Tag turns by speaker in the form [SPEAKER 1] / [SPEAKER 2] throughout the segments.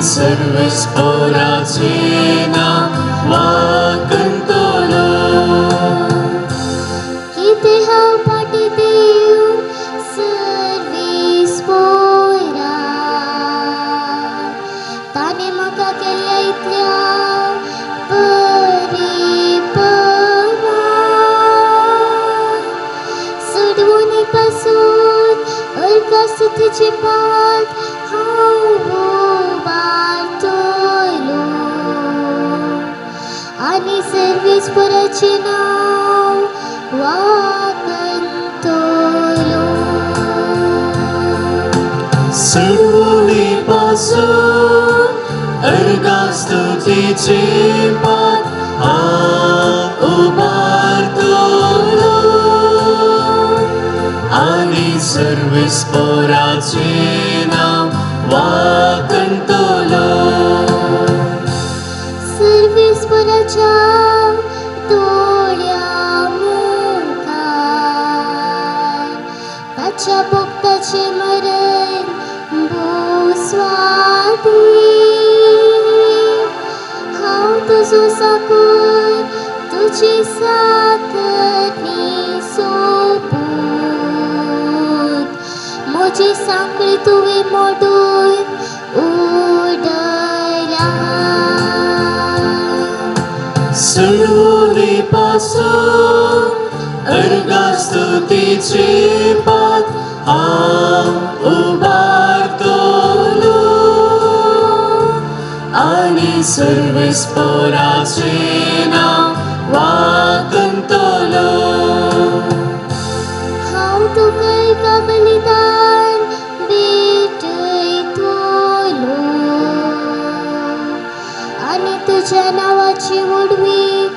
[SPEAKER 1] सर्वच पोराचे नाव वाकंतलो
[SPEAKER 2] किते हांव पाटी देव सर्वीस पोरा ताणे म्हाका केल्या इतल्या बरेपणा सोडवणी पासून अर्कास्तुतीचे पात हांव उबारतलो आनी सर्वीस पोराचे नाव वाकंतलो
[SPEAKER 1] सोडवणी पासून अर्कास्तुतीचे पात हांव उबारतलो आनी सर्वीस पोराचे नाव वाकंतलो
[SPEAKER 2] सर्वीस पोराच्या दोळ्या मुखार ताच्या भक्ताचे मरण भोस्वादी हांव तुजो साकूर तुजी साकरणी सोपूत म्हजी सांकळी तुवें मोडून उडयल्या
[SPEAKER 1] सोडवणी पासून अर्कास्तुतीचे पात हांव उबारतलो आनी सर्वीस पोराचे नाव वाकंतलो
[SPEAKER 2] हांव तुका एका बलिदान भेटयतलो आनी तुज्या नांवाची उडवी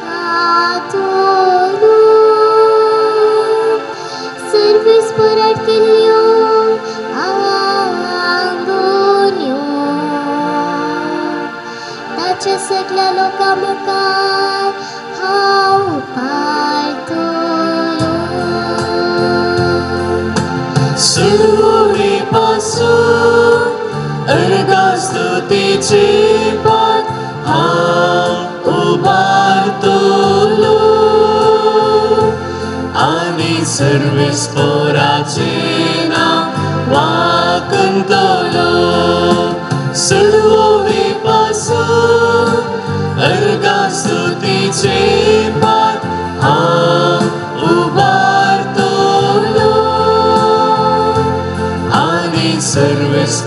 [SPEAKER 2] गातलो सर्वीस पोराट केल्ल्यो आंगोन्यो ताच्या सगळ्या लोकां मुखार हांव पाळटलो
[SPEAKER 1] सोडवणी पासून अर्कास्तुतीचे पात हांव उबारतलो आनी सर्वीस पोराचे नाव वाकंतलो सोडवणी पासून अर्कास्तुतीचे पात हांव उबारतलो आनी सर्वीस